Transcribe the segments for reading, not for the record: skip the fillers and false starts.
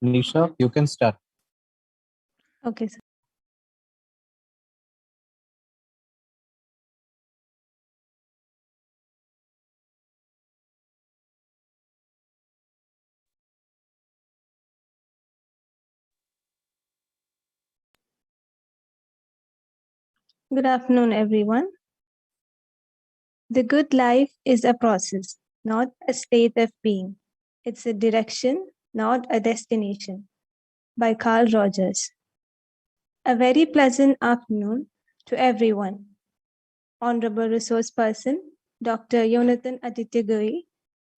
Nisha, you can start. Okay, sir. Good afternoon, everyone. The good life is a process, not a state of being. It's a direction, not a destination. By Carl Rogers. A very pleasant afternoon to everyone. Honorable Resource Person, Dr. Yonathan Aditya Goei,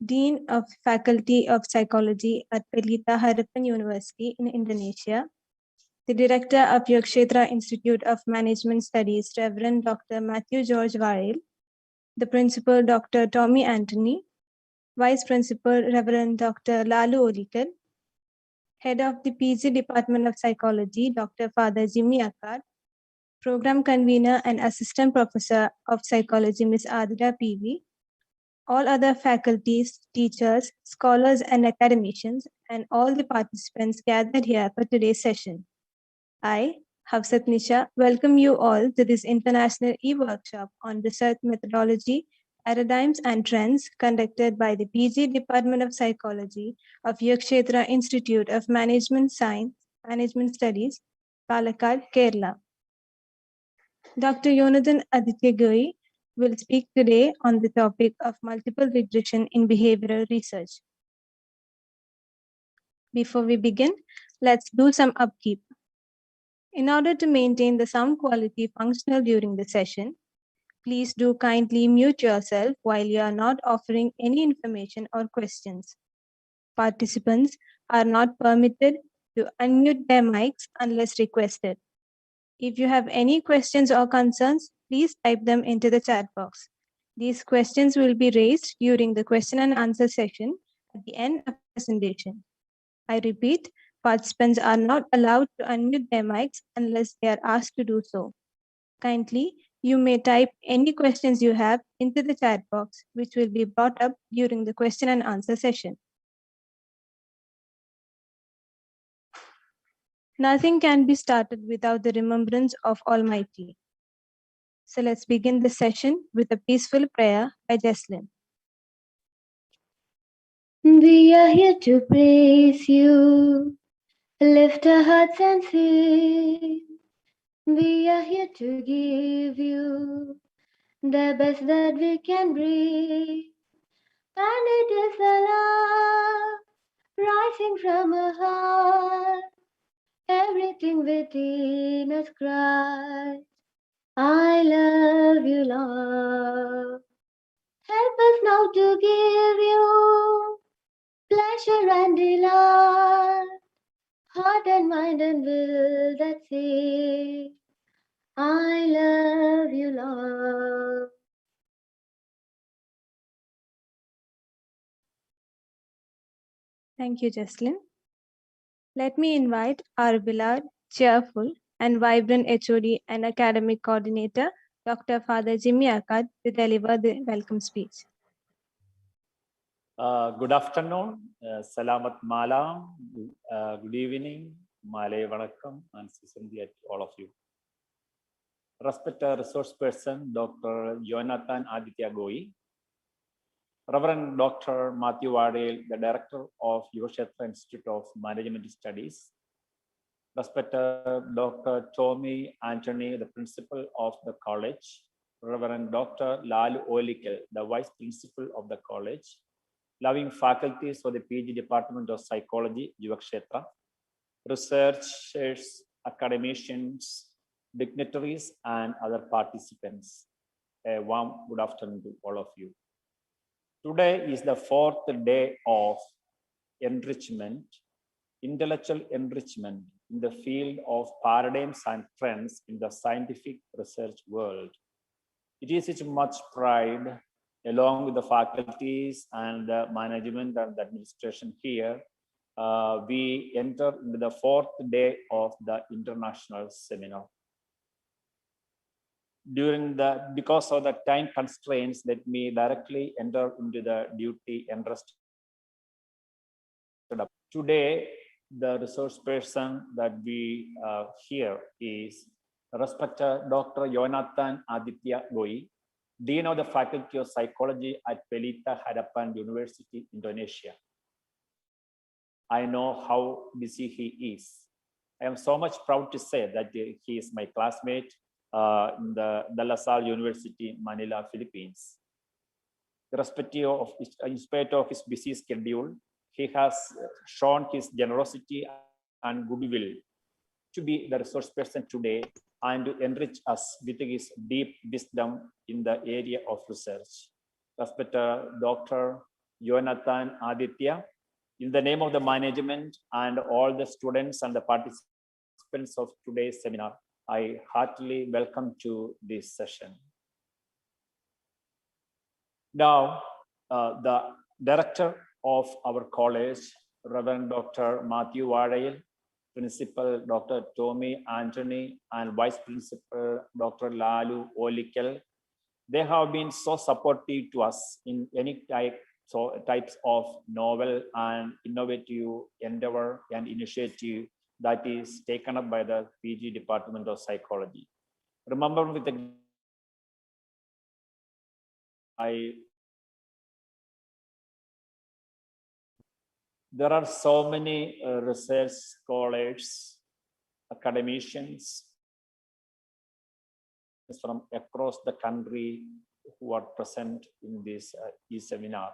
Dean of Faculty of Psychology at Pelita Harapan University in Indonesia, the Director of Yokshetra Institute of Management Studies, Reverend Dr. Matthew George Varel, the Principal Dr. Tommy Anthony, Vice Principal Reverend Dr. Lalu Olikar, Head of the PG Department of Psychology, Dr. Father Jimmy Akkad, Program Convener and Assistant Professor of Psychology, Ms. Aditya PV, all other faculties, teachers, scholars, and academicians, and all the participants gathered here for today's session. I, Hafsat Nisha, welcome you all to this international e-workshop on research methodology, paradigms, and trends conducted by the PG Department of Psychology of Yokshetra Institute of Management Studies, Palakkad, Kerala. Dr. Yonathan Aditya Goei will speak today on the topic of multiple regression in behavioral research. Before we begin, let's do some upkeep. In order to maintain the sound quality functional during the session, please do kindly mute yourself while you are not offering any information or questions. Participants are not permitted to unmute their mics unless requested. If you have any questions or concerns, please type them into the chat box. These questions will be raised during the question and answer session at the end of the presentation. I repeat, participants are not allowed to unmute their mics unless they are asked to do so. Kindly, you may type any questions you have into the chat box, which will be brought up during the question and answer session. Nothing can be started without the remembrance of Almighty. So let's begin the session with a peaceful prayer by Jesslyn. We are here to praise you, lift our hearts and sing. We are here to give you the best that we can bring. And it is the love rising from our heart. Everything within us cries, I love you, Lord. Help us now to give you pleasure and delight, heart and mind and will that say, I love you, Lord. Thank you, Jesslyn. Let me invite our beloved, cheerful, and vibrant HOD and academic coordinator, Dr. Father Jimmy Akkad, to deliver the welcome speech. Good afternoon, Salamat Malam, good evening, Malay Vanakkam, and Sisandi to all of you. Respected resource person, Dr. Yonathan Aditya Goei, Reverend Dr. Matthew Varel, the Director of Yokshetra Institute of Management Studies, respected Dr. Tommy Anthony, the Principal of the College, Reverend Dr. Lalu Olikar, the Vice Principal of the College, loving faculties for the PG Department of Psychology, Yokshetra, researchers, academicians, dignitaries, and other participants. A warm good afternoon to all of you. Today is the fourth day of enrichment, intellectual enrichment in the field of paradigms and trends in the scientific research world. It is with much pride, along with the faculties and the management and the administration here, we enter into the fourth day of the international seminar. Because of the time constraints, let me directly enter into the duty entrusted. Today, the resource person that we hear is respected Dr. Yonathan Aditya Goei, Dean of the Faculty of Psychology at Pelita, Harapan University, Indonesia. I know how busy he is. I am so much proud to say that he is my classmate in the De La Salle University, Manila, Philippines. Irrespective in spite of his busy schedule, he has shown his generosity and goodwill to be the resource person today and to enrich us with his deep wisdom in the area of research. Respected Dr. Yonathan Aditya, in the name of the management and all the students and the participants of today's seminar, I heartily welcome to this session. Now, the director of our college, Reverend Dr. Matthew Varayil, Principal Dr. Tommy Anthony, and Vice Principal Dr. Lalu Olikel, they have been so supportive to us in any types of novel and innovative endeavor and initiative that is taken up by the PG Department of Psychology. Remember, with the there are so many research scholars, academicians from across the country who are present in this e-seminar.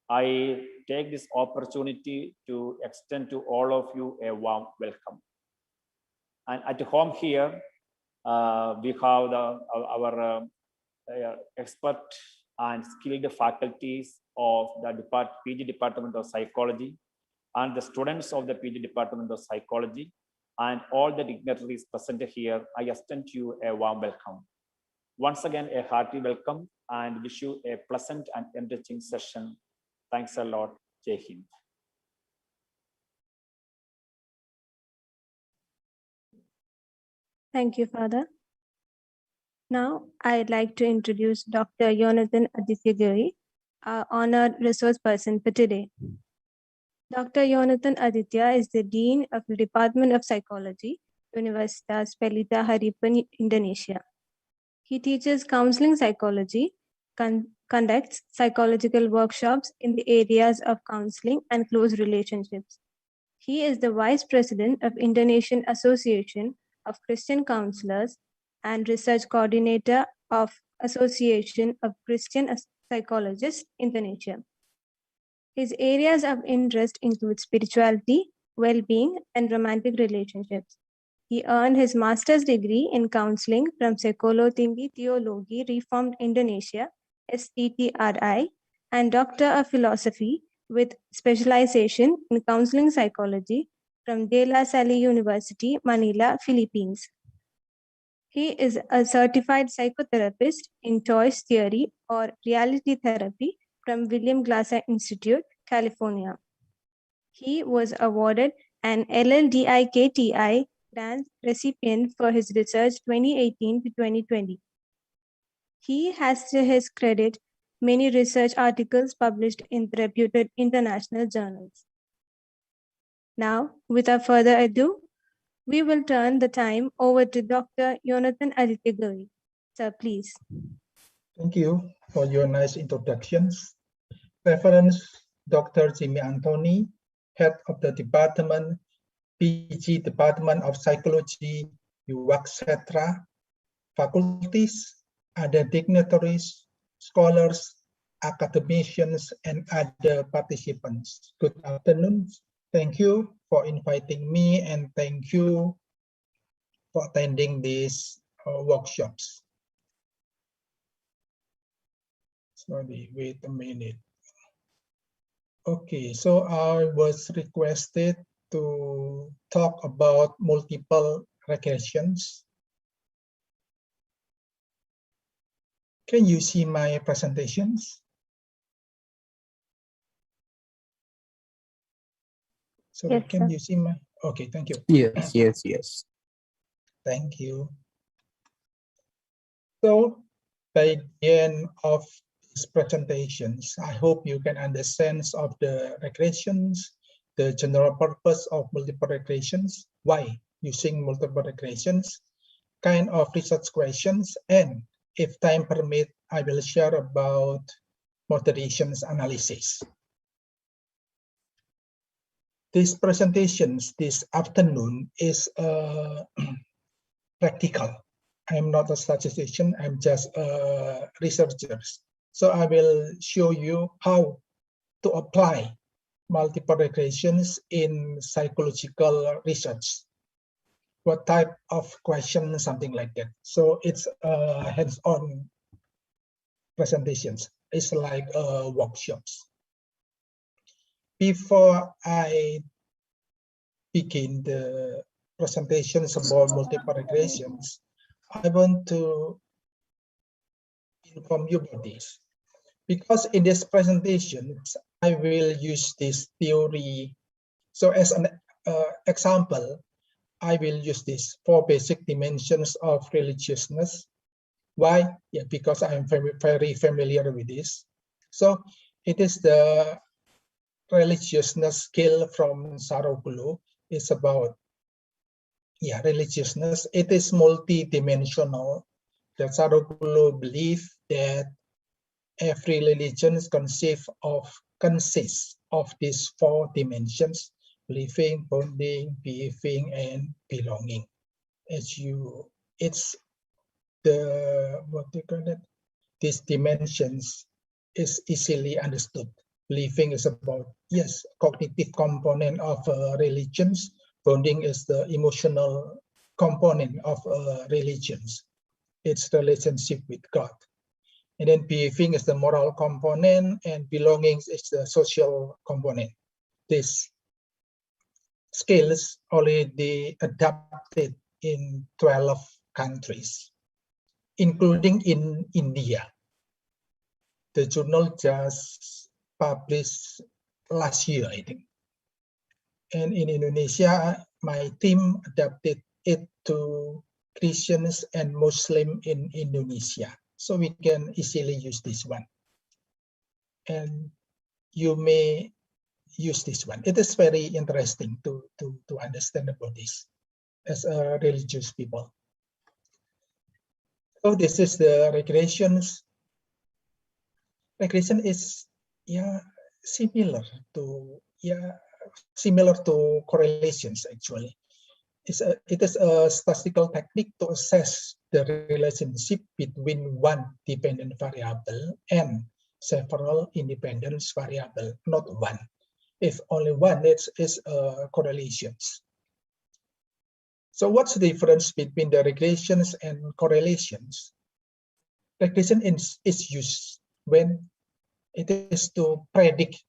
I take this opportunity to extend to all of you a warm welcome. And at home here, we have our expert and skilled faculties of the PG Department of Psychology and the students of the PG Department of Psychology and all the dignitaries present here. I extend to you a warm welcome. Once again, a hearty welcome and wish you a pleasant and enriching session. Thanks a lot. Jai Hind. Thank you, Father. Now, I'd like to introduce Dr. Yonathan Aditya Goei, our honored resource person for today. Dr. Yonathan Aditya is the Dean of the Department of Psychology, Universitas Pelita, Harapan, Indonesia. He teaches counseling psychology, conducts psychological workshops in the areas of counseling and close relationships. He is the Vice President of Indonesian Association of Christian Counselors and Research Coordinator of Association of Christian Psychologists, Indonesia. His areas of interest include spirituality, well-being, and romantic relationships. He earned his master's degree in counseling from Sekolah Tinggi Teologi Reformed Indonesia, STTRI, and Doctor of Philosophy with specialization in counseling psychology from De La Salle University, Manila, Philippines. He is a certified psychotherapist in choice theory or reality therapy from William Glasser Institute, California. He was awarded an LLDIKTI grant recipient for his research 2018 to 2020. He has to his credit many research articles published in reputed international journals. Now, without further ado, we will turn the time over to Dr. Yonathan Aditya Goei. Sir, please. Thank you for your nice introductions. Reference Dr. Jimmy Anthony, Head of the Department, PG Department of Psychology, UWAC, faculties, other dignitaries, scholars, academicians, and other participants. Good afternoon. Thank you for inviting me and thank you for attending these workshops. Sorry, wait a minute. Okay, so I was requested to talk about multiple regressions. Can you see my presentations? So Yes, can sir. you see my, okay, thank you. Yes, yes, yes. Thank you. So by the end of these presentations, I hope you can understand of the regressions the general purpose of multiple regressions, why using multiple regressions, kind of research questions, and if time permit, I will share about motivations analysis. These presentations this afternoon is practical. I'm not a statistician, I'm just a researcher. So I will show you how to apply multiple regressions in psychological research. What type of question, something like that. So it's hands-on presentations. It's like workshops. Before I begin the presentations about multiple regressions, I want to inform you about this. Because in this presentation, I will use this theory. So as an example, I will use this 4 basic dimensions of religiousness. Why? Yeah, because I'm very familiar with this. So it is the religiousness scale from Saroglu. It's about religiousness. It is multi-dimensional. The Saroglu believe that every religion consists of these 4 dimensions: believing, bonding, behaving, and belonging. It's the, what do you call it? These dimensions is easily understood. Believing is about, yes, cognitive component of religions. Bonding is the emotional component of religions. It's relationship with God. And then behaving is the moral component, and belonging is the social component. These scales already adapted in 12 countries, including in India. The journal just published last year, I think. And in Indonesia, my team adapted it to Christians and Muslim in Indonesia. So we can easily use this one. And you may use this one. It is very interesting to understand about this as a religious people. So this is the regressions. Regression is similar to correlations actually. It is a statistical technique to assess the relationship between one dependent variable and several independent variables, not one. If only one, it's correlations. So what's the difference between the regressions and correlations? Regression is used when it is to predict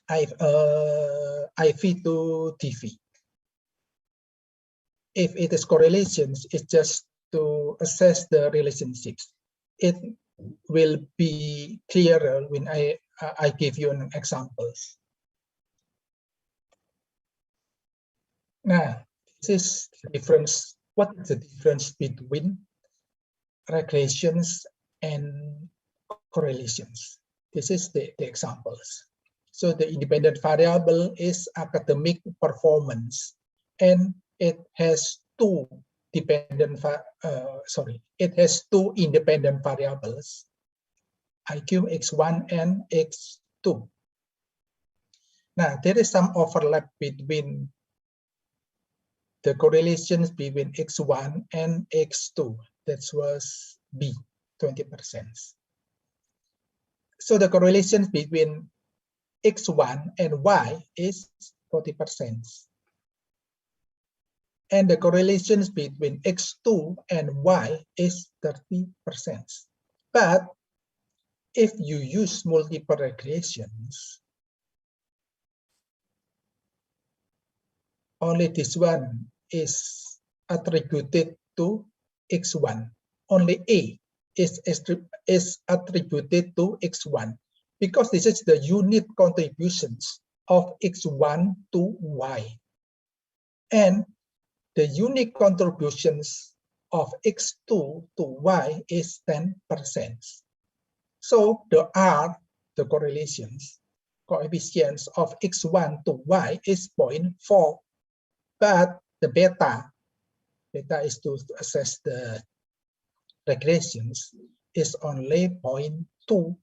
IV to TV. If it is correlations, it's just to assess the relationships. It will be clearer when I give you an examples. Now, this is the difference. What is the difference between regressions and correlations? This is the examples. So the independent variable is academic performance, and it has two independent variables, IQ x1 and x2. Now there is some overlap between the correlations between x1 and x2. That was B, 20%. So the correlations between x1 and y is 40%. And the correlations between x2 and y is 30%. But if you use multiple regressions, only this one is attributed to x1. Only A is attributed to x1, because this is the unit contributions of x1 to y. And the unique contributions of x2 to y is 10%. So the R, the correlations, coefficients of x1 to y is 0.4, but the beta is to assess the regressions, is only 0.2,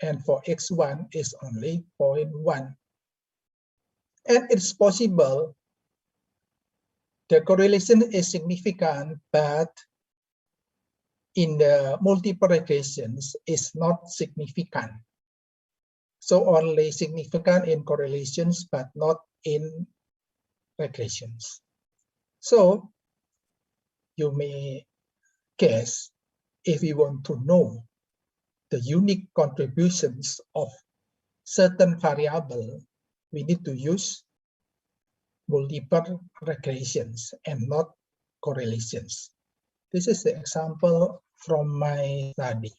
and for x1 is only 0.1. And it's possible the correlation is significant, but in the multiple regressions is not significant. So only significant in correlations, but not in regressions. So you may guess, if we want to know the unique contributions of certain variable, we need to use multiple regressions and not correlations. This is the example from my study.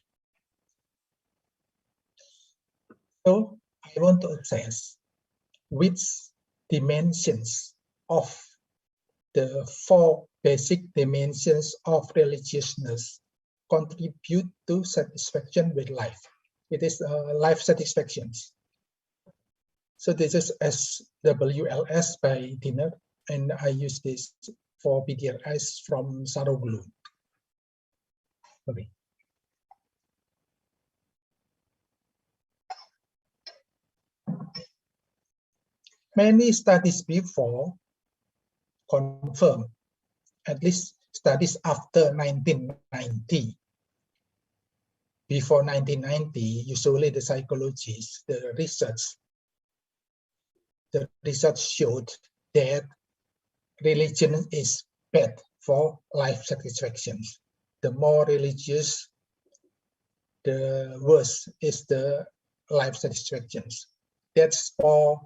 So I want to assess which dimensions of the 4 basic dimensions of religiousness contribute to satisfaction with life. It is life satisfactions. So this is SWLS by Dinner, and I use this for BDRS from Saroglu. Okay. Many studies before confirm, at least studies after 1990. Before 1990, usually the psychologists, the research showed that religion is bad for life satisfactions. The more religious, the worse is the life satisfactions. That's for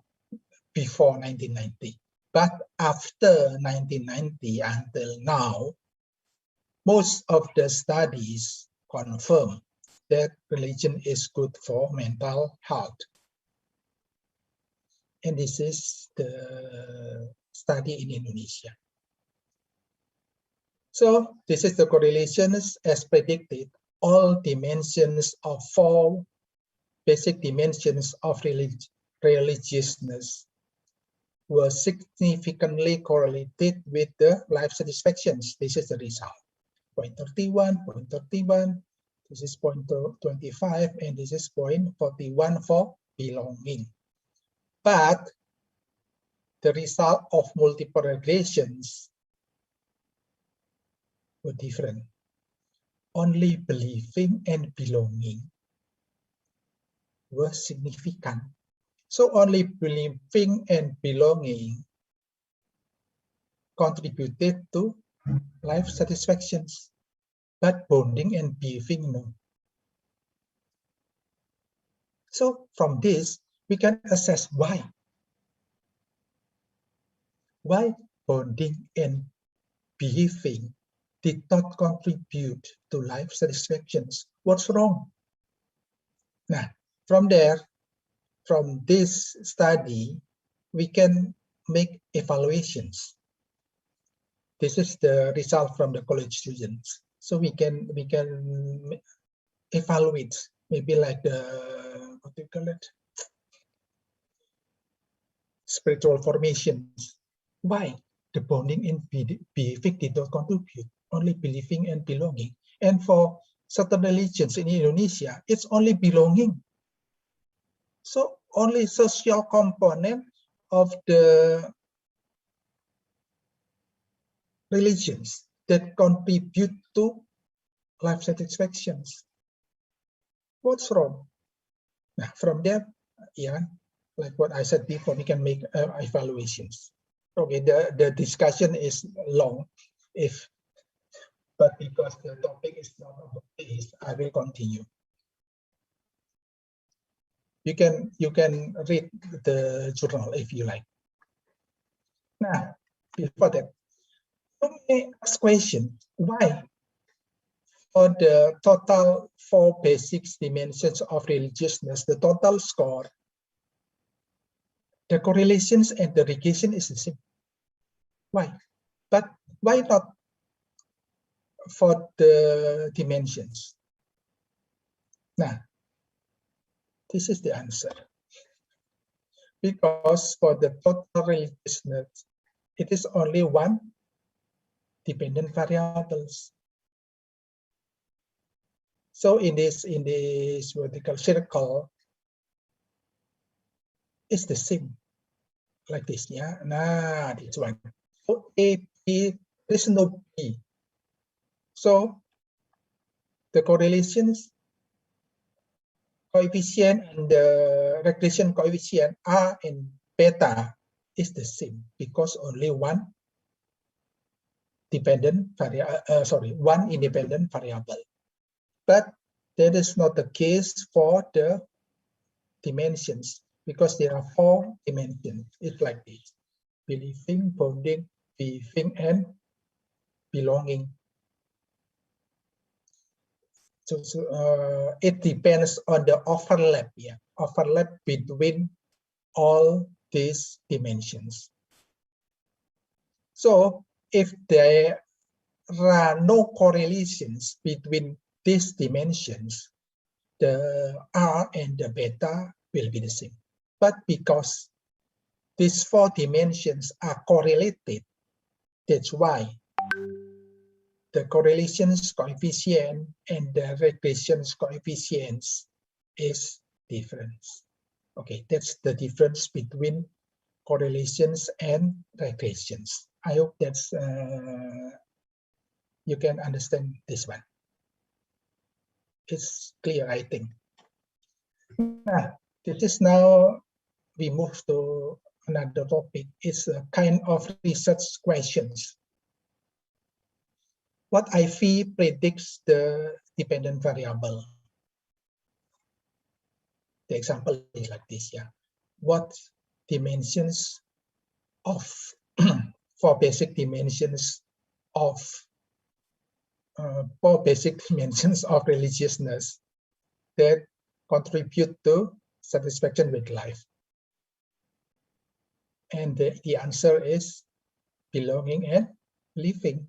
before 1990. But after 1990 until now, most of the studies confirm that religion is good for mental health. And this is the study in Indonesia. So this is the correlations as predicted. All dimensions of 4 basic dimensions of religiousness were significantly correlated with the life satisfactions. This is the result. 0.31, 0.31, this is 0.25, and this is 0.41 for belonging. But the result of multiple regressions were different. Only believing and belonging were significant. So only believing and belonging contributed to life satisfactions, but bonding and behaving no. So from this, we can assess why. Why bonding and behaving did not contribute to life satisfactions. What's wrong? Now, from there, from this study, we can make evaluations. This is the result from the college students. So we can evaluate, maybe like the, what do you call it? Spiritual formations. Why? The bonding and behaving did not contribute, only believing and belonging. And for certain religions in Indonesia, it's only belonging. So only social component of the religions that contribute to life satisfactions. What's wrong? Now, from there, yeah, like what I said before, we can make evaluations. Okay, the discussion is long, but because the topic is not about this, I will continue. You can read the journal if you like. Now, before that, you may ask question, why? For the total 4 basic dimensions of religiousness, the total score, the correlations and the regression is the same. Why? But why not for the dimensions? Now, this is the answer. because for the total religiousness, it is only one dependent variables. So in this vertical circle, it's the same, like this, yeah. Nah, this one. So A, B, there's no B. So the correlations coefficient and the regression coefficient R and beta is the same because only one dependent variable, one independent variable. But that is not the case for the dimensions because there are 4 dimensions. It's like this: believing, bonding, being, and belonging. So it depends on the overlap, yeah, overlap between all these dimensions. So if there are no correlations between these dimensions, the R and the beta will be the same. But because these 4 dimensions are correlated, that's why the correlations coefficient and the regressions coefficients is different. Okay, that's the difference between correlations and regressions. I hope that's you can understand this one. It's clear, I think. This is now we move to another topic. It's a kind of research questions. What IV predicts the dependent variable? The example is like this, yeah. What dimensions of 4 basic dimensions of 4 basic dimensions of religiousness that contribute to satisfaction with life? And the answer is belonging and living.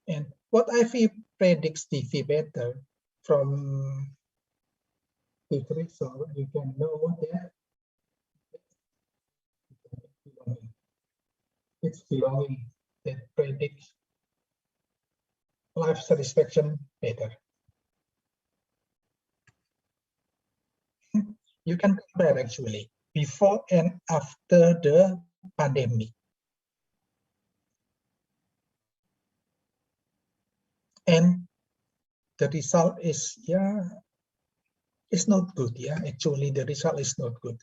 And what IV predicts DV better from history, so you can know that it's belonging that predicts life satisfaction better. You can compare actually before and after the pandemic. And the result is, yeah, it's not good. Yeah, actually the result is not good.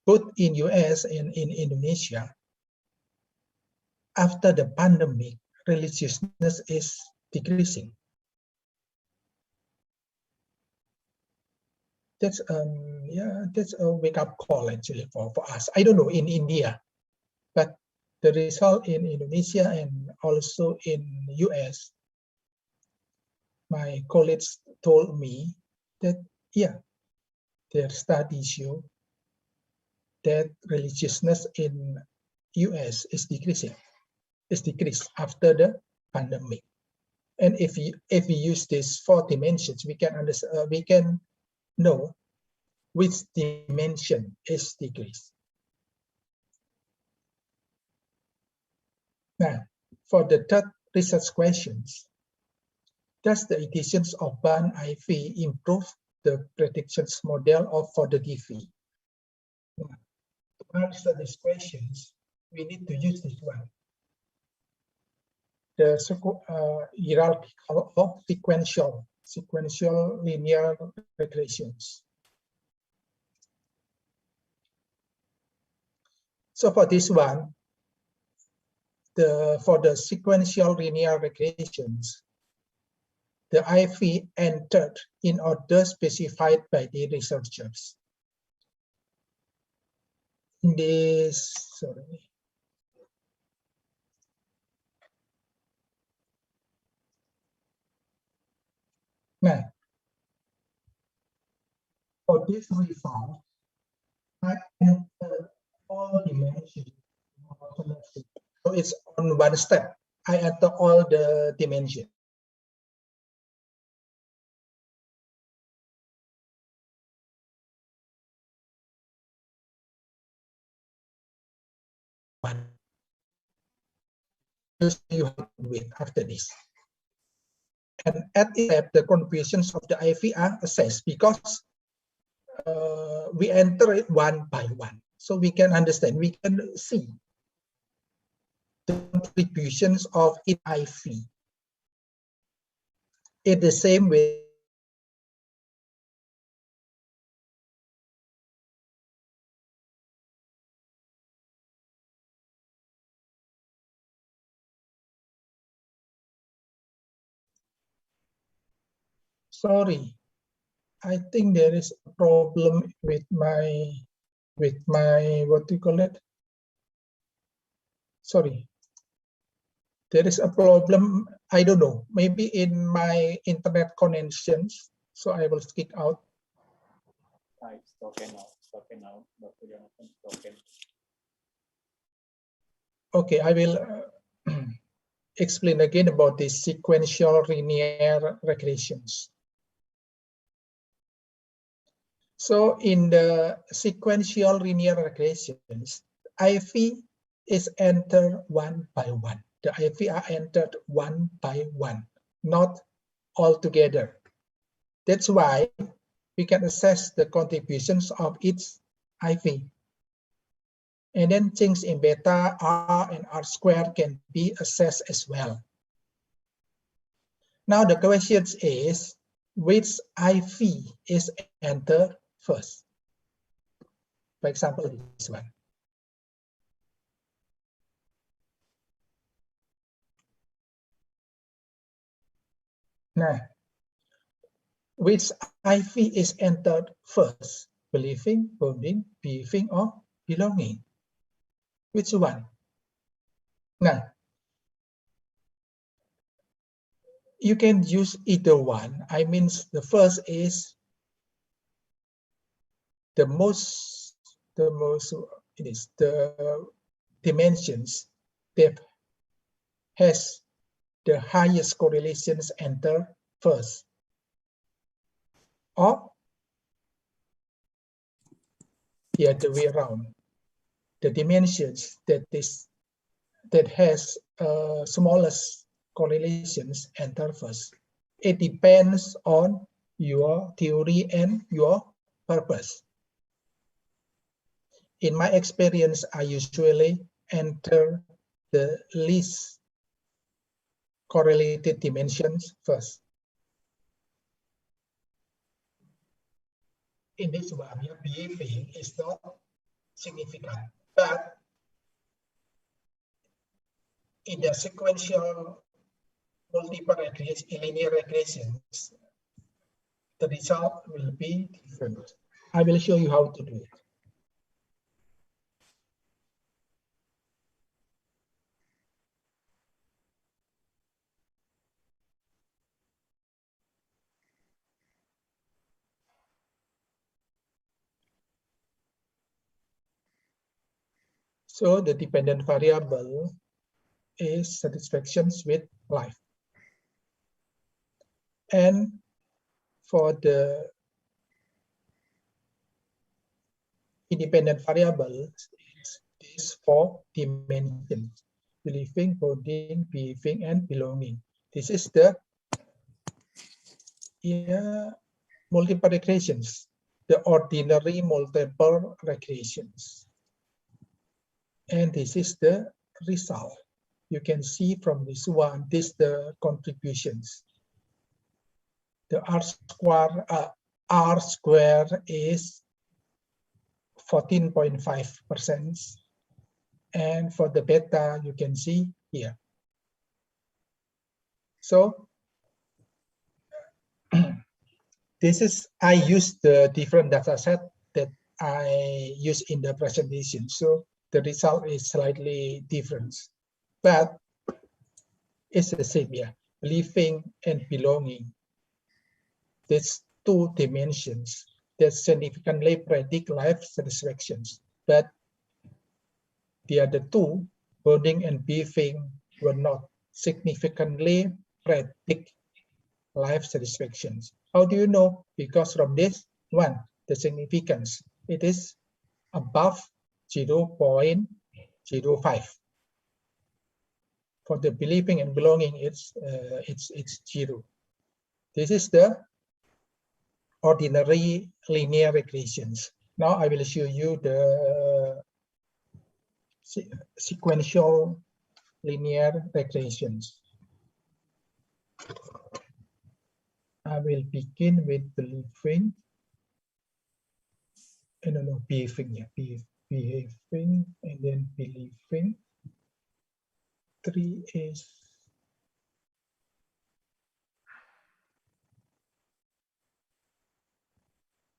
Both in US and in Indonesia, after the pandemic, religiousness is decreasing. That's that's a wake-up call actually for us. I don't know in India, but the result in Indonesia and also in US, my colleagues told me that, yeah, their studies show that religiousness in US is decreasing. It's decreased after the pandemic. And if we use these 4 dimensions, we can understand, we can know which dimension is decreased. Now, for the third research questions, does the additions of BAN IV improve the predictions model of for the DV? Now, to answer these questions, we need to use this one. The hierarchical of sequential linear regressions. So for this one, for the sequential linear regressions, the IV entered in order specified by the researchers. In this, sorry. Now, for this result, I entered all dimensions. So it's on one step. I enter all the dimensions. I'll show you how to do it after this. And at each step, the contributions of the IV are assessed because we enter it one by one. So we can understand, we can see the contributions of each IV. In the same way, sorry, I think there is a problem with my what do you call it? Sorry, there is a problem. I don't know. Maybe in my internet connections. So I will speak out. It's okay now. It's okay now. Dr. Yonathan, it's okay. Okay, I will explain again about the sequential linear regressions. So in the sequential linear regressions, IV is entered one by one. The IV are entered one by one, not all together. That's why we can assess the contributions of each IV. And then things in beta, R, and R squared can be assessed as well. Now the question is, which IV is entered first? For example, this one. Now, which IV is entered first? Believing, bonding, behaving, or belonging? Which one? Now, you can use either one. I mean, the first is the most it is the dimensions that has the highest correlations enter first, or the other way around, the dimensions that has smallest correlations enter first. It depends on your theory and your purpose. In my experience, I usually enter the least correlated dimensions first. In this one, your behaving is not significant, but in the sequential multiple linear regressions, the result will be different. I will show you how to do it. So the dependent variable is satisfactions with life. And for the independent variables, is for dimensions: believing, bonding, behaving, and belonging. This is the multiple regressions, the ordinary multiple regressions. And this is the result. You can see from this one, this the contributions. The R square is 14.5%. And for the beta, you can see here. So this is, I use the different data set that I use in the presentation. So the result is slightly different, but it's the same, yeah. Believing and belonging. There's two dimensions that significantly predict life satisfactions, but the other two, bonding and behaving, were not significantly predict life satisfactions. How do you know? Because from this one, the significance, it is above 0.001. 0.5. For the believing and belonging, it's 0. This is the ordinary linear regressions. Now I will show you the sequential linear regressions. I will begin with believing. No, behaving, yeah, behaving, and then believing. 3 is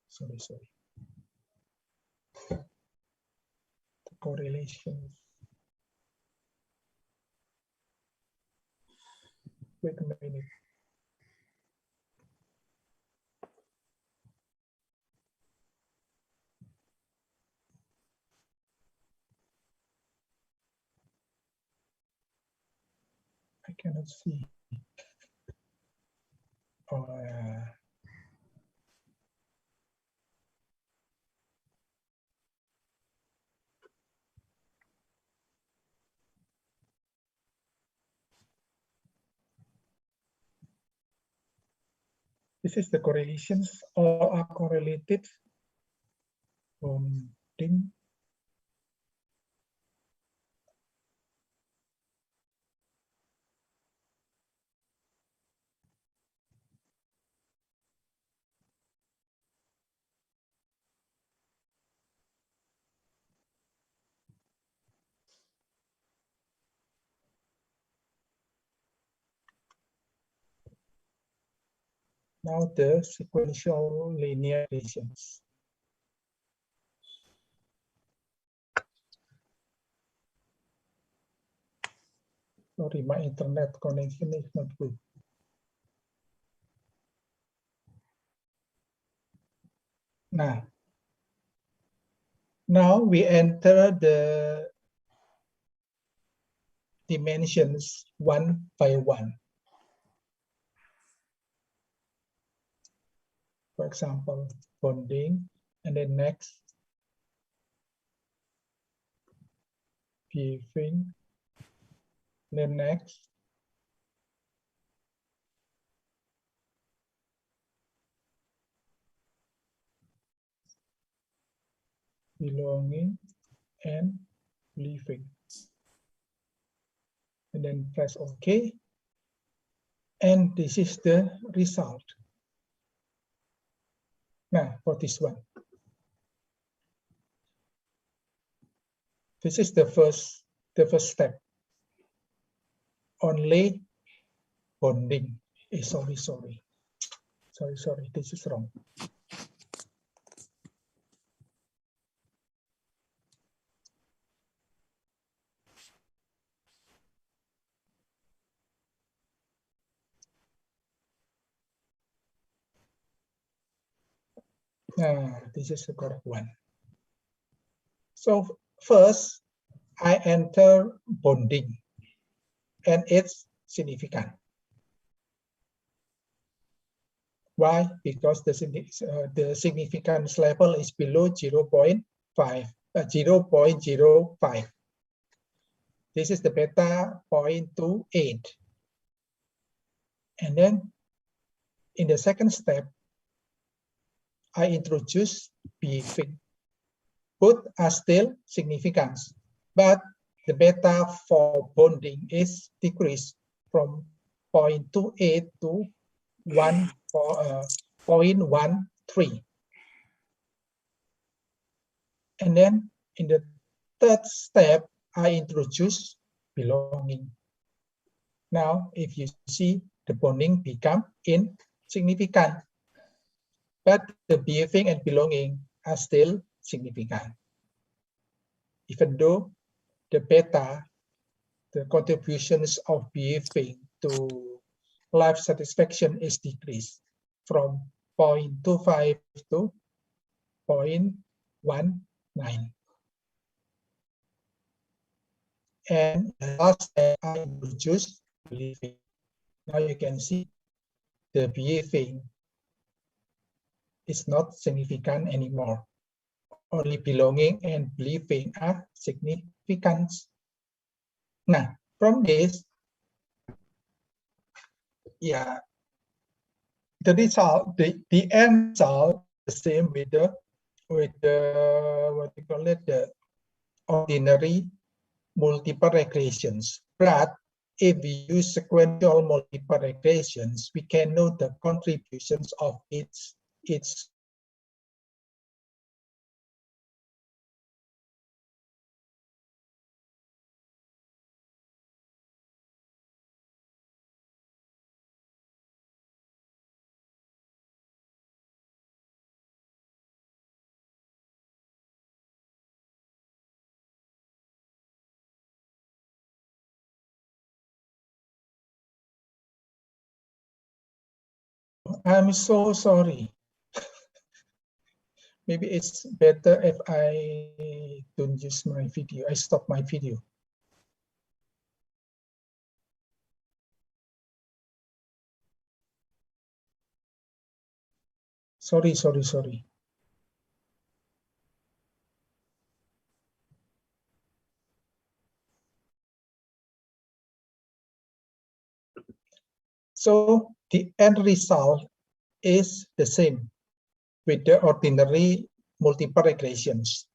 sorry. The correlations. Wait a minute. I cannot see. This is the correlations. All are correlated. Bonding. Now the sequential linear regressions. Sorry, my internet connection is not good. Now we enter the dimensions one by one. For example, bonding, and then next, behaving, then next, belonging, and living. And then press OK. And this is the result. Now, for this one. This is the first step. Only bonding. Sorry, this is wrong. This is the correct one. So first, I enter bonding, and it's significant. Why? Because the significance level is below 0.05. This is the beta 0.28. And then in the second step, I introduce behaving. Both are still significant, but the beta for bonding is decreased from 0.28 to 0.13. And then in the third step, I introduce belonging. Now, if you see, the bonding become insignificant, but the behaving and belonging are still significant. Even though the beta, the contributions of behaving to life satisfaction is decreased from 0.25 to 0.19. And the last step, I introduce believing. Now you can see the behaving is not significant anymore. only belonging and believing are significant. Now, from this, yeah, the result, the end result is the same with the what we call it, the ordinary multiple regressions. But if we use sequential multiple regressions, we can know the contributions of its I'm so sorry. Maybe it's better if I don't use my video. I stop my video. Sorry. So the end result is the same with the ordinary multiple regressions.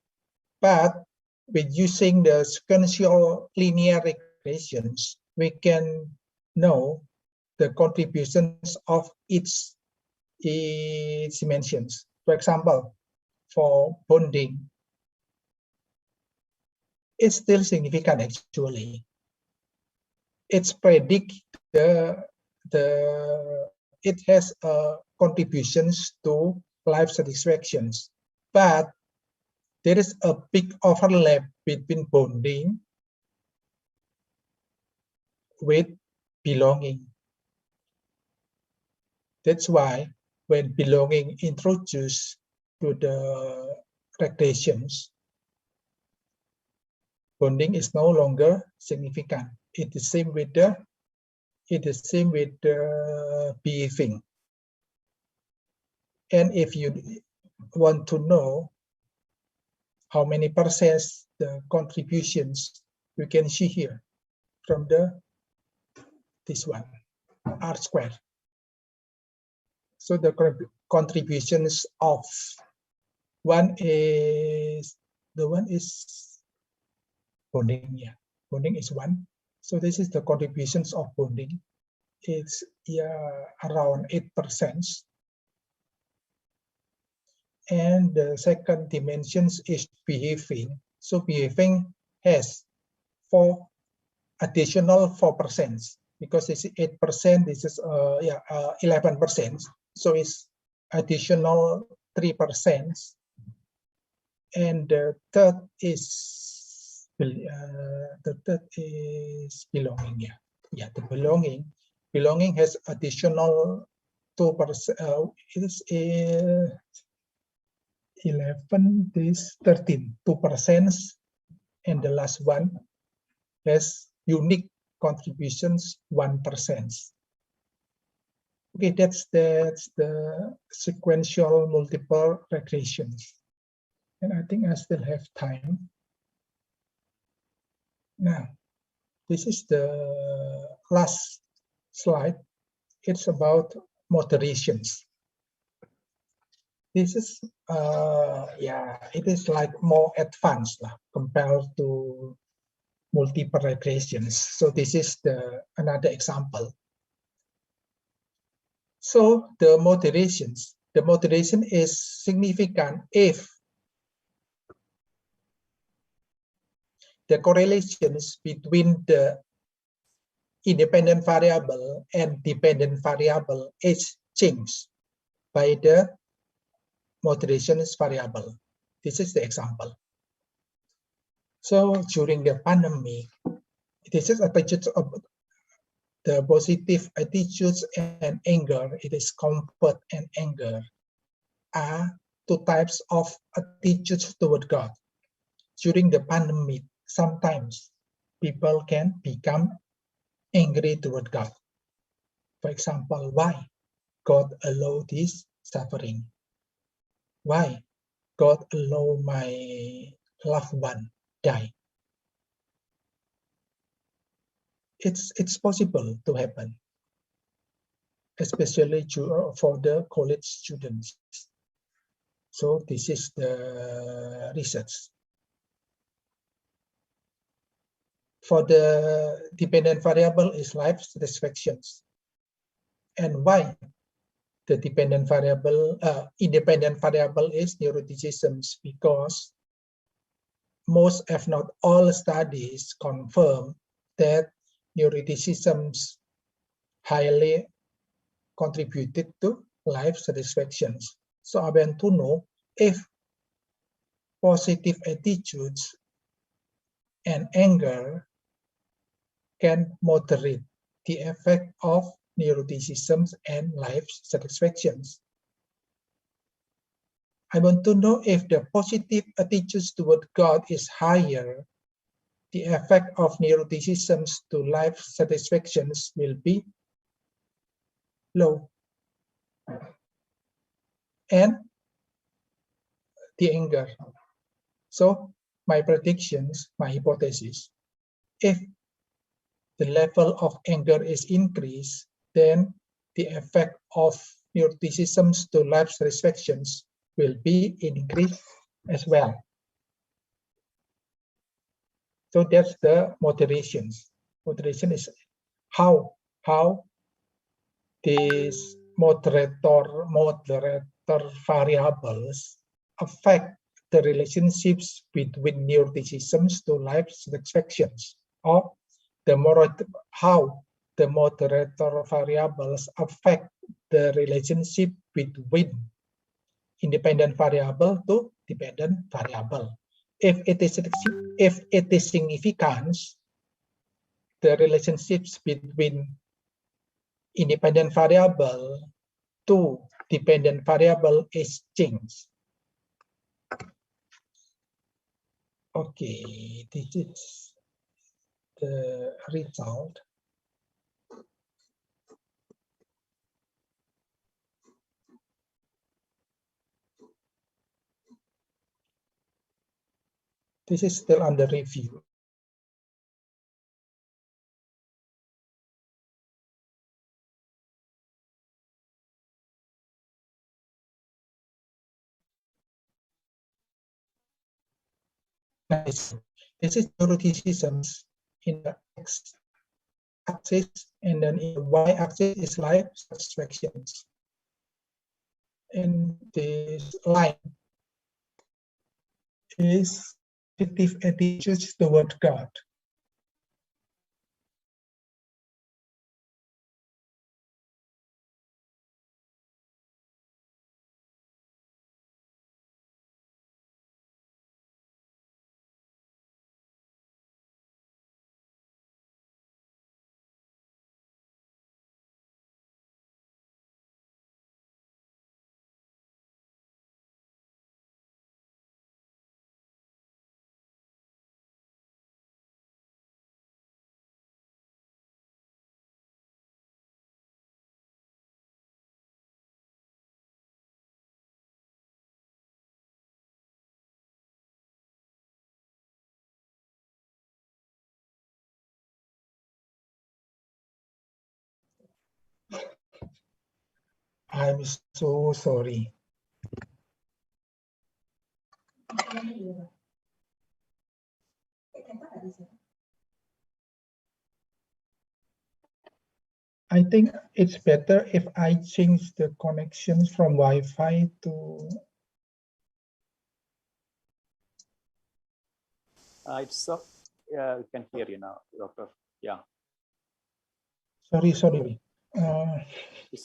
But with using the sequential linear regressions, we can know the contributions of its dimensions. For example, for bonding, it's still significant actually. It's predict it has contributions to life satisfactions, but there is a big overlap between bonding with belonging. That's why when belonging introduced to the regressions, bonding is no longer significant. It is same with the behaving. And if you want to know how many percent the contributions, you can see here from this one, R squared. So the contributions of one is bonding. Yeah, bonding is 1. So this is the contributions of bonding. It's around 8%. And the second dimensions is behaving. So behaving has additional 4%, because this is 8%, this is 11%. So it's additional 3%. And the third is belonging. Yeah, the belonging has additional 2%. It is 11, this 13, 2%, and the last one has unique contributions 1%. Okay, that's the sequential multiple regressions. And I think I still have time. Now, this is the last slide. It's about moderations. This is, it is like more advanced compared to multiple regressions. So this is another example. So the moderation is significant if the correlations between the independent variable and dependent variable is changed by the moderation variable. This is the example. So during the pandemic, this is attitudes of the positive attitudes and anger. It is comfort and anger are 2 types of attitudes toward God. During the pandemic, sometimes people can become angry toward God. For example, why God allowed this suffering? Why God allow my loved one die. It's possible to happen, especially for the college students. So this is the research. For the dependent variable is life satisfactions. And why the dependent variable, independent variable is neuroticisms? Because most, if not all, studies confirm that neuroticisms highly contributed to life satisfactions. So I want to know if positive attitudes and anger can moderate the effect of neuroticisms and life satisfactions. I want to know if the positive attitudes toward God is higher, the effect of neuroticisms to life satisfactions will be low. And the anger. So my predictions, my hypothesis, if the level of anger is increased, then the effect of neuroticisms to life satisfactions will be increased as well. So that's the moderations. Moderation is how these moderator variables affect the relationships between neuroticisms to life satisfactions, or how the moderator variables affect the relationship between independent variable to dependent variable. If it is significant, the relationships between independent variable to dependent variable is changed. Okay, this is the result. This is still under review. Nice. This is neuroticisms in the x-axis, and then in the y-axis is life satisfactions. And this line is positive attitudes toward God. I'm so sorry. I think it's better if I change the connection from Wi-Fi to. It's up. Yeah, we can hear you now, Doctor. Yeah, Sorry. it's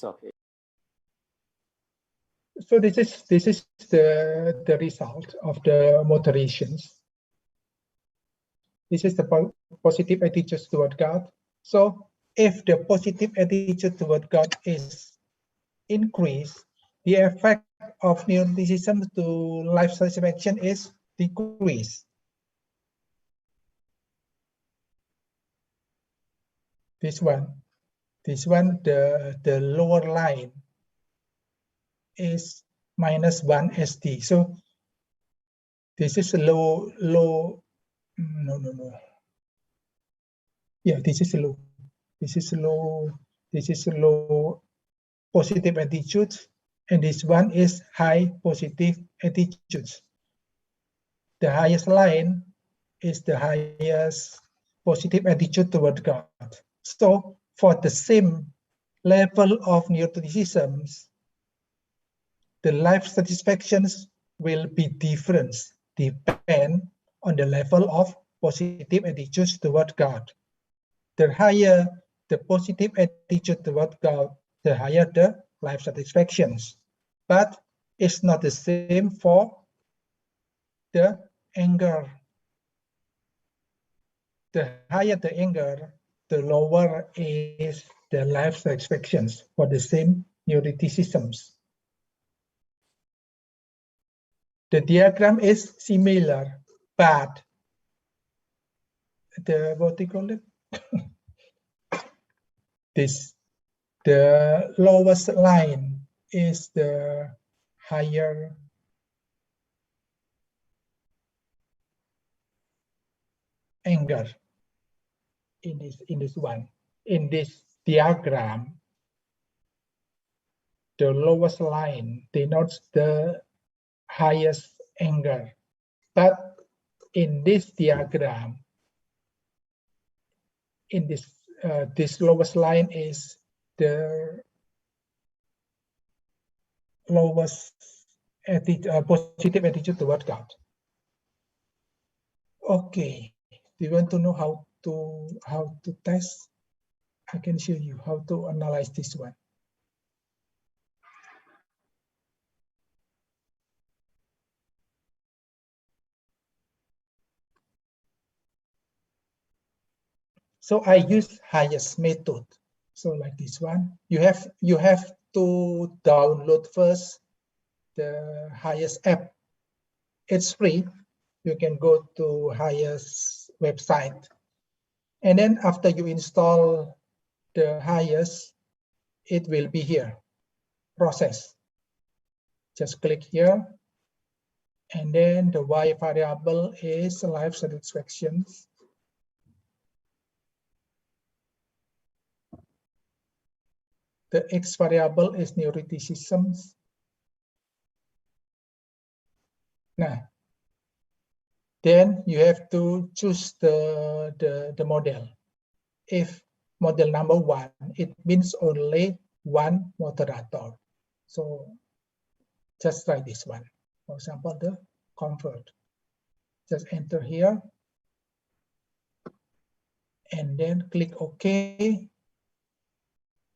okay. So this is the result of the moderations. This is the positive attitudes toward God. So if the positive attitude toward God is increased, the effect of neuroticism to life satisfaction is decreased. This one, the lower line is -1 SD. So This is low. No. Yeah, this is low. This is low. This is low positive attitudes, and this one is high positive attitudes. The highest line is the highest positive attitude toward God. So for the same level of neuroticisms, the life satisfactions will be different, depend on the level of positive attitudes toward God. The higher the positive attitude toward God, the higher the life satisfactions. But it's not the same for the anger. The higher the anger, the lower is the life satisfactions for the same neuroticisms. The diagram is similar, but what do you call it? The lowest line is the higher anger in this one. In this diagram, the lowest line denotes the highest anger. But in this diagram, in this lowest line is the lowest positive attitude toward God. Okay, do you want to know how to test? I can show you how to analyze this one. So I use highest method. So like this one, you have to download first the highest app. It's free. You can go to highest website. And then after you install the highest, it will be here, process. Just click here. And then the Y variable is life satisfactions. The X variable is neuroticisms. Now, then you have to choose the model. If model number 1, it means only one moderator. So just try this one. For example, the comfort. Just enter here. And then click OK.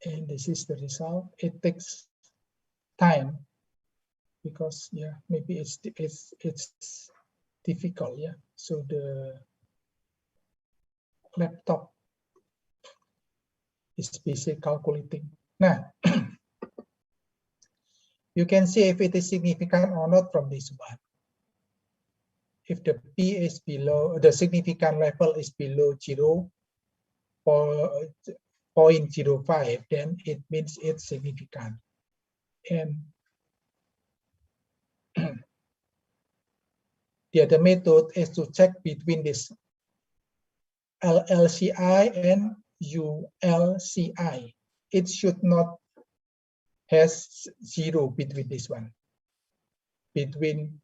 And this is the result. It takes time because maybe it's difficult. So the laptop is busy calculating. Now, you can see if it is significant or not from this one. If the P is below, the significant level is below 0.05, then it means it's significant. And the other method is to check between this LLCI and ULCI. It should not has 0 between this one, between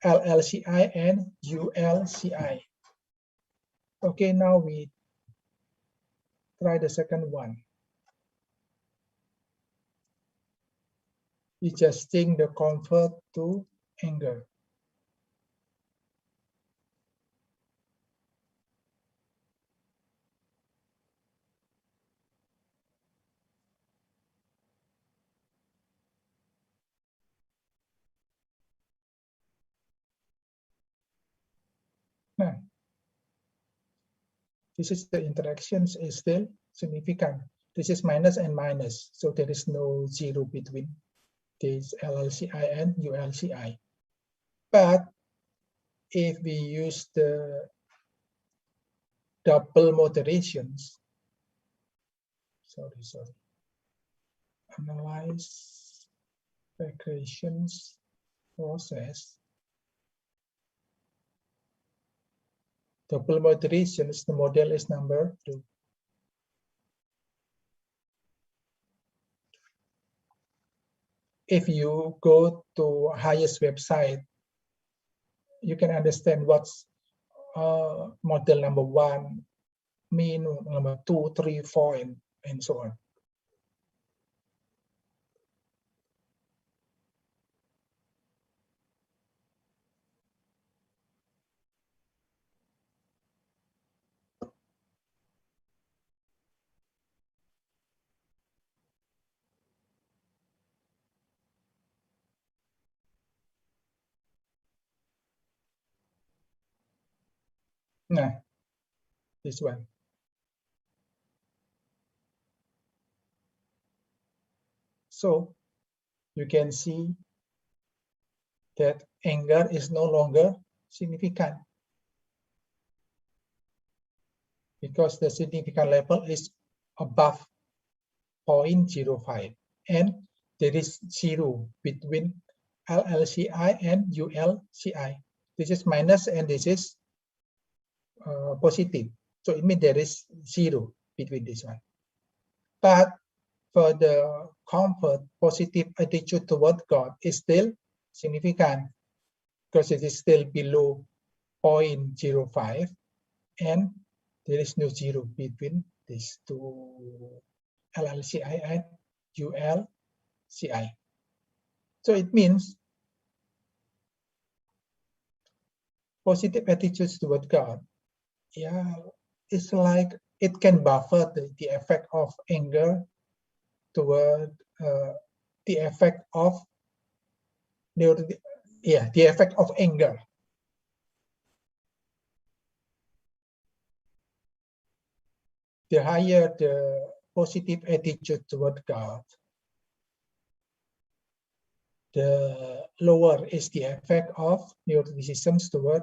LLCI and ULCI. Okay, now we try the second one. We just change the comfort to anger. Now, this is the interactions is still significant. This is minus and minus, so there is no 0 between this LLCI and ULCI. But if we use the double moderations, analyze regressions process, Double moderations, the model is number 2. If you go to highest website, you can understand what's model number 1 mean, number 2, 3, 4, and so on. Nah, this one. So you can see that anger is no longer significant because the significant level is above 0.05, and there is 0 between LLCI and ULCI. This is minus and this is positive. So it means there is 0 between this one. But for the comfort, positive attitude toward God is still significant because it is still below 0.05, and there is no 0 between these two, LLCI and ULCI. So it means positive attitudes toward God, yeah, it's like it can buffer the effect of anger toward the effect of the effect of anger. The higher the positive attitude toward God, the lower is the effect of neuroticisms toward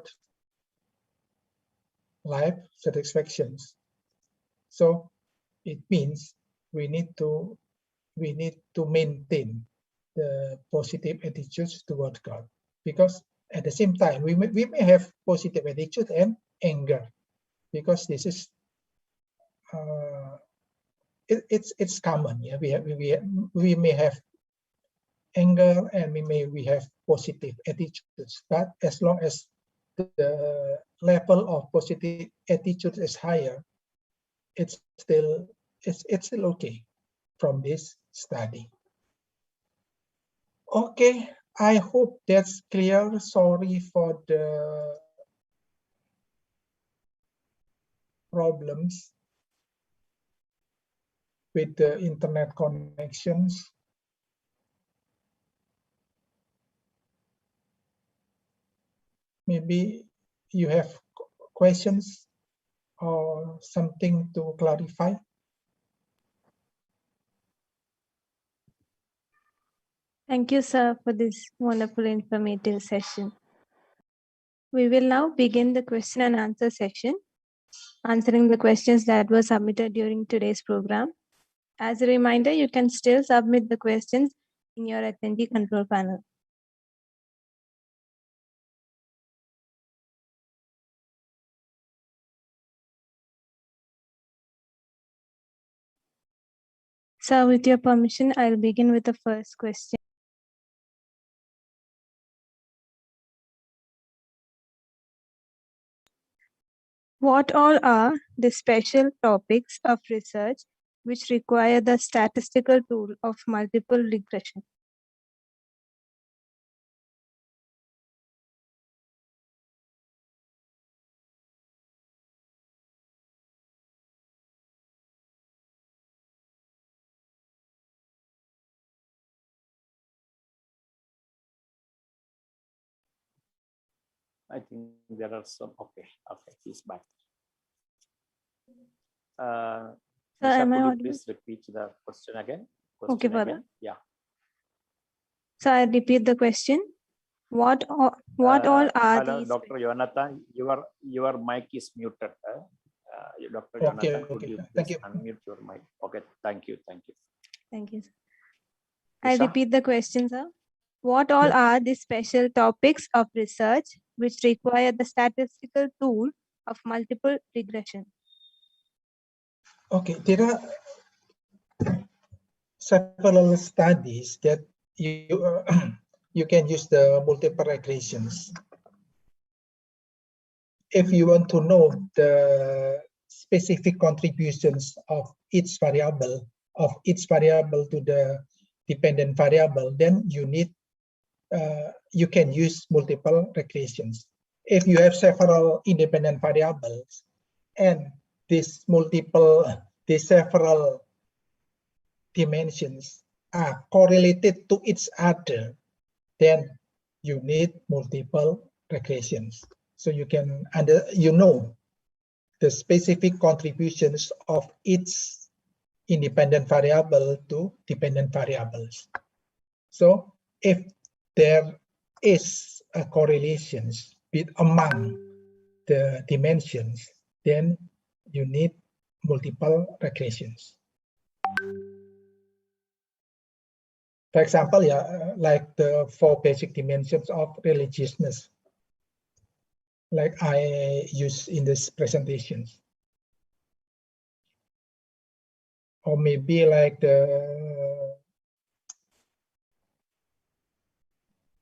life satisfactions. So it means we need to maintain the positive attitudes toward God, because at the same time we may have positive attitude and anger, because this is it's common. Yeah, we may have anger and we have positive attitudes, but as long as the level of positive attitude is higher, it's still okay from this study. Okay, I hope that's clear. Sorry for the problems with the internet connections. Maybe you have questions or something to clarify. Thank you, sir, for this wonderful informative session. We will now begin the question and answer session, answering the questions that were submitted during today's program. As a reminder, you can still submit the questions in your attendee control panel. So with your permission, I'll begin with the first question. What all are the special topics of research which require the statistical tool of multiple regression? I think there are some. Okay, he's back. Sir, Nisha, am I could you audible? please repeat the question again? Okay, Father. Yeah. So I repeat the question. What all are hello, these? Dr. Yonathan, your mic is muted. Dr. Okay, Yonathan, could okay. you Thank please you. unmute your mic? Okay, thank you. Thank you, sir. I Nisha? repeat the question, sir. What all are the special topics of research which require the statistical tool of multiple regression? Okay, there are several studies that you you can use the multiple regressions. If you want to know the specific contributions of each variable to the dependent variable, then you can use multiple regressions. If you have several independent variables and these several dimensions are correlated to each other, then you need multiple regressions. So you can know the specific contributions of each independent variable to dependent variables. So if there is a correlation among the dimensions, then you need multiple regressions. For example, like the 4 basic dimensions of religiousness, like I use in this presentation. Or maybe like the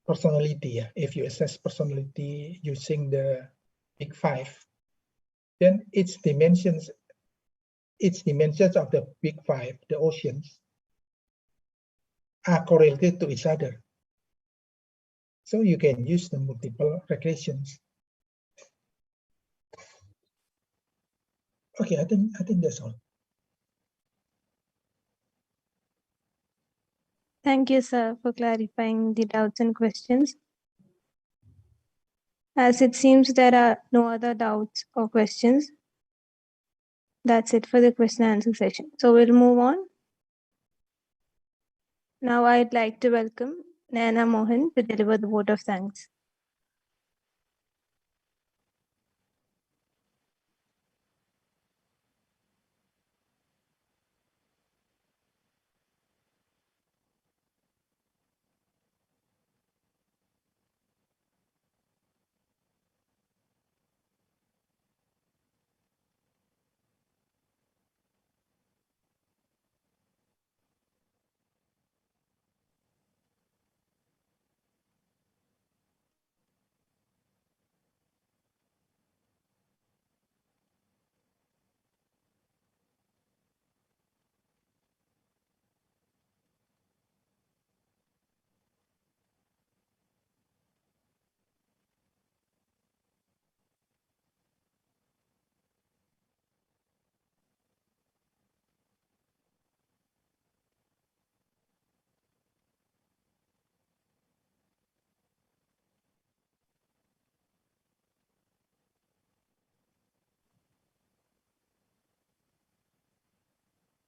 personality. If you assess personality using the Big Five, then its dimensions of the Big Five, the oceans, are correlated to each other. So you can use the multiple regressions. Okay, I think that's all. Thank you, sir, for clarifying the doubts and questions. As it seems there are no other doubts or questions, that's it for the question and answer session. So we'll move on. Now I'd like to welcome Nana Mohan to deliver the vote of thanks.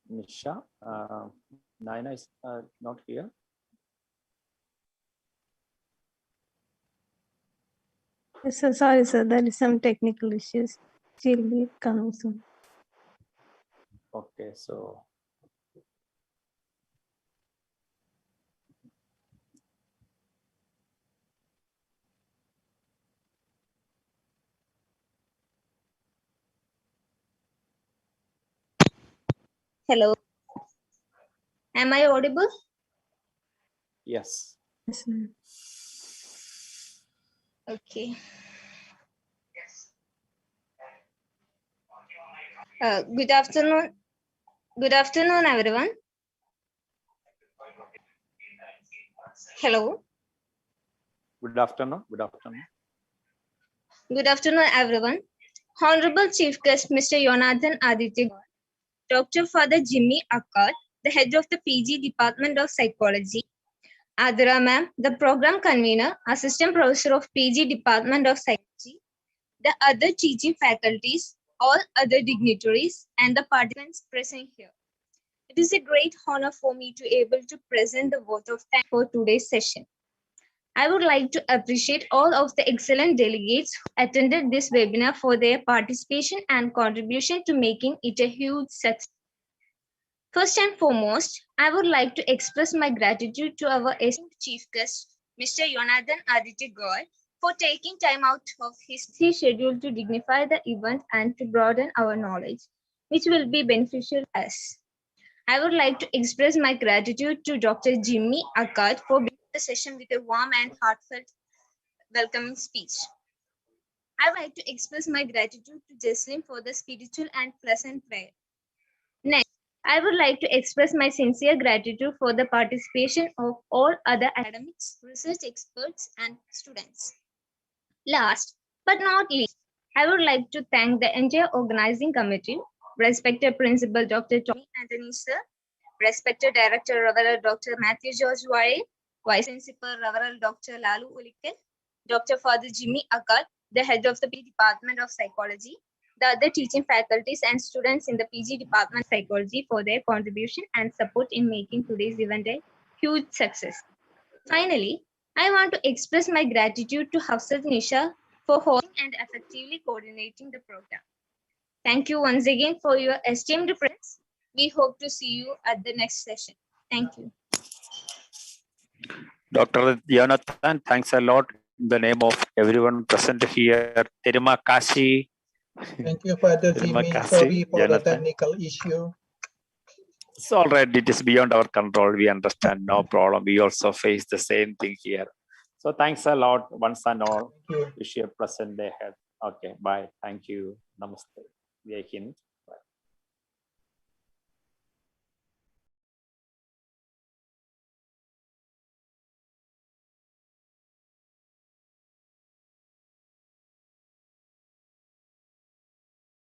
Nisha, Naina is not here. Yes, sir, sorry, sir, there is some technical issues. She'll be coming soon. Okay, so Hello. Am I audible? yes. Yes, ma'am. Okay. Good afternoon. Good afternoon, everyone. Hello. Good afternoon. Good afternoon. Good afternoon, everyone. Honorable Chief Guest, Mr. Yonathan Aditya, Dr. Father Jimmy Akkad, the head of the PG Department of Psychology, Adira ma'am, the program convener, Assistant Professor of PG Department of Psychology, the other teaching faculties, all other dignitaries, and the participants present here. It is a great honor for me to be able to present the vote of thanks for today's session. I would like to appreciate all of the excellent delegates who attended this webinar for their participation and contribution to making it a huge success. First and foremost, I would like to express my gratitude to our esteemed chief guest, Mr. Yonathan Aditya Goei, for taking time out of his busy schedule to dignify the event and to broaden our knowledge, which will be beneficial to us. I would like to express my gratitude to Dr. Jimmy Akkad for beginning the session with a warm and heartfelt welcoming speech. I would like to express my gratitude to Jesslyn for the spiritual and pleasant prayer. Next, I would like to express my sincere gratitude for the participation of all other academics, research experts, and students. Last but not least, I would like to thank the entire organizing committee, respected Principal Dr. Tommy Anthony Sir, respected Director Reverend Dr. Matthew George Wire, Vice Principal Reverend Dr. Lalu Ulikal, Dr. Father Jimmy Akkad, the head of the PG Department of Psychology, the other teaching faculties and students in the PG Department of Psychology for their contribution and support in making today's event a huge success. Finally, I want to express my gratitude to Hafsat Nisha for hosting and effectively coordinating the program. Thank you once again for your esteemed presence. We hope to see you at the next session. Thank you. Dr. Yonathan, thanks a lot in the name of everyone present here. Terima kasih. Thank you, Father Terima Jimmy. kasih, Sorry for the Yonathan. technical issue. It's all right. It is beyond our control. We understand. No problem. We also face the same thing here. So thanks a lot once and all. Thank you. Wish you a pleasant day ahead. Okay. Bye. Thank you. Namaste. Jai Hind.